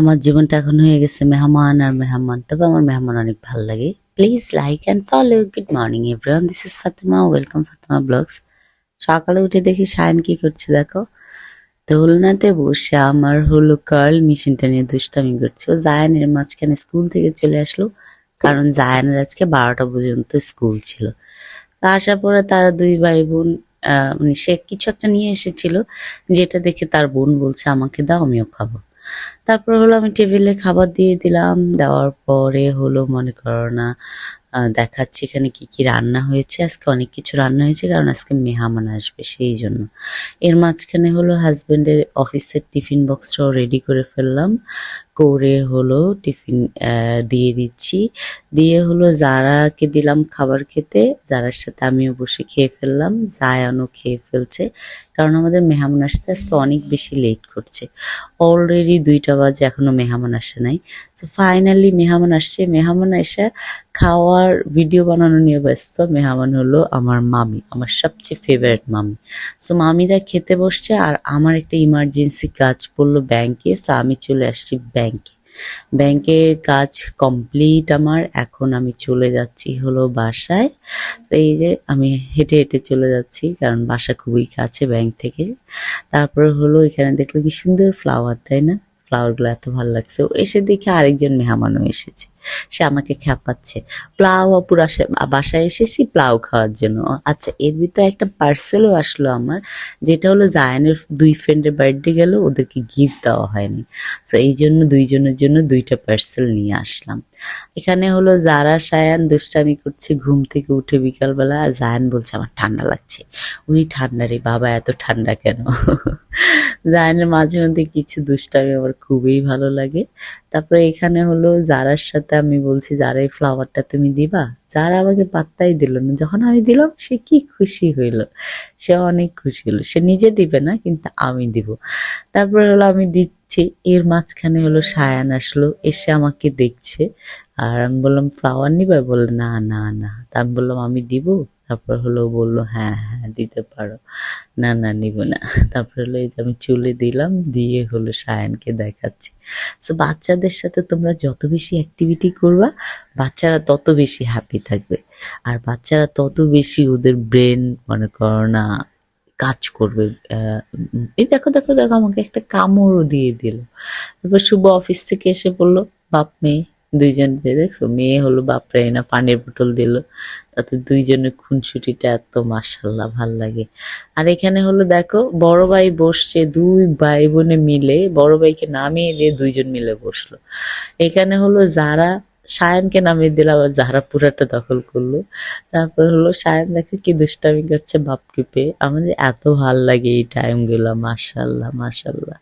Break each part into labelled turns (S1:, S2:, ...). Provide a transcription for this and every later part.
S1: আমার জীবনটা এখন হয়ে গেছে মেহমান আর মেহমান, তবে আমার মেহমান অনেক ভালো লাগে। Please like and follow. Good morning everyone, this is Fatema, welcome Fatema blogs. সকালে উঠে দেখি সায়ন কি করছে দেখো, দোলনাতে বসে আমার হলো কার্ল মেশিনটা নিয়ে দুষ্টামি করছে। ও জায়ানের মাঝখানে স্কুল থেকে চলে আসলো, কারণ জায়ানের আজকে 12টা পর্যন্ত স্কুল ছিল। তা আসার পরে তারা দুই ভাই বোন মানে সে কিছু একটা নিয়ে এসেছিল, যেটা দেখে তার বোন বলছে আমাকে দাও, আমিও খাবো। তারপর হলো আমি টেবিলে খাবার দিয়ে দিলাম, দেওয়ার পরে হলো মনে করো না দেখাচ্ছি এখানে কি কি রান্না হয়েছে। আজকে অনেক কিছু রান্না হয়েছে, কারণ আজকে মেহমান আসবে সেই জন্য। এর মাঝখানে হলো হাজবেন্ডের অফিসের টিফিন বক্সটাও রেডি করে ফেললাম, করে হলো টিফিন দিয়ে দিচ্ছি। দিয়ে হলো জারাকে দিলাম খাবার খেতে, জারার সাথে আমিও বসে খেয়ে ফেললাম, জায়ানও খেয়ে ফেলছে। কারণ আমাদের মেহমান আসতে আজকে অনেক বেশি লেট করছে, অলরেডি 2টা বাজে এখনো মেহমান আসে নাই। তো ফাইনালি মেহমান আসছে, মেহমান এসে খাওয়ার ভিডিও বানানো নিয়ে ব্যস্ত। মেহমান হলো আমার মামি, আমার সবচেয়ে ফেভারিট মামি। সো মামিরা খেতে বসছে, আর আমার একটা ইমার্জেন্সি কাজ পড়লো ব্যাংকে, সো আমি চলে আসছি ব্যাংকে। ব্যাংকে কাজ কমপ্লিট আমার, এখন আমি চলে যাচ্ছি হলো বাসায়। তো এই যে আমি হেঁটে হেঁটে চলে যাচ্ছি, কারণ বাসা খুবই কাছে ব্যাংক থেকে। তারপরে হলো এখানে দেখলো কি সুন্দর ফ্লাওয়ার, তাই না? ফ্লাওয়ারগুলো এত ভালো লাগছে। ও এসে দেখে আরেকজন মেহমানও এসেছে, সে আমাকে খ্যাপাচ্ছে, প্লাউ অপুর বাসায় এসেছি প্লাউ খাওয়ার জন্য। আচ্ছা, এর ভিতরে একটা পার্সেলও আসলো আমার, যেটা হলো জায়ানের 2 ফ্রেন্ডের বার্থডে গেল, ওদেরকে গিফট দেওয়া হয়নি। তো এই জন্য দুইজনের জন্য 2টা পার্সেল নিয়ে আসলাম। এখানে হলো যারা সায়ান দুষ্টামি করছে ঘুম থেকে উঠে বিকালবেলা, আর জায়ান বলছে আমার ঠান্ডা লাগছে। উনি ঠান্ডা রে বাবা, এত ঠান্ডা কেন? জায়ানের মাঝে মধ্যে কিছু দুষ্টামি আমার খুবই ভালো লাগে। তারপরে এখানে হলো জারার সাথে আমি বলছি, যারা এই ফ্লাওয়ারটা তুমি দিবা? যারা আমাকে পাত্তাই দিল না, যখন আমি দিলাম সে কি খুশি হইলো, সে অনেক খুশি হলো। সে নিজে দিবে না, কিন্তু আমি দিব। তারপরে হলো আমি দিচ্ছি, এর মাঝখানে হলো সায়ান আসলো, এসে আমাকে দেখছে। আর আমি বললাম ফ্লাওয়ার নিবে? বললো না না না। তা আমি বললাম আমি দিব? তারপর হলো বললো হ্যাঁ হ্যাঁ দিতে পারো। না না নিব না। তারপর হলো এই যে আমি চুলে দিলাম, দিয়ে হলো সায়ানকে দেখাচ্ছি। সো বাচ্চাদের সাথে তোমরা যত বেশি অ্যাক্টিভিটি করবা, বাচ্চারা তত বেশি হ্যাপি থাকবে, আর বাচ্চারা তত বেশি ওদের ব্রেন মনে করো না কাজ করবে। এই দেখো দেখো দেখো, আমাকে একটা কামড়ও দিয়ে দিল। তারপর শুভ অফিস থেকে এসে বললো বাপ মেয়ে দুইজন দিয়ে, দেখছো মেয়ে হলো বাপরে না পানির বোতল দিল, তাতে দুইজনের খুনসুটিটা এত মাশাল্লাহ ভাল লাগে। আর এখানে হলো দেখো বড় ভাই বসছে, 2 ভাই বোনে মিলে বড় ভাইকে নামিয়ে দিয়ে 2জন মিলে বসলো। এখানে হলো যারা সায়ানকে নামিয়ে দিল, আবার যারা পুরাটা দখল করলো। তারপর হলো সায়ান দেখো কি দুষ্টামি করছে বাপকে পেয়ে। আমাদের এত ভাল লাগে এই টাইমগুলো, মাশাল্লাহ মাশাল্লাহ।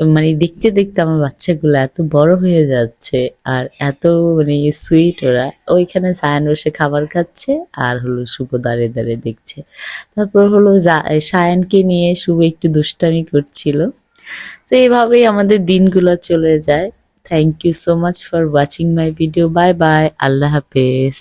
S1: মানে দেখতে দেখতে আমার বাচ্চাগুলো এত বড় হয়ে যাচ্ছে, আর এত মানে সুইট ওরা। ওইখানে সায়ান বসে খাবার খাচ্ছে, আর হলো শুভ দাঁড়িয়ে দাঁড়িয়ে দেখছে। তারপর হলো সায়ানকে নিয়ে শুভ একটু দুষ্টামি করছিল। তো এইভাবেই আমাদের দিনগুলো চলে যায়। Thank you so much for watching my video. Bye bye, আল্লাহ হাফেজ।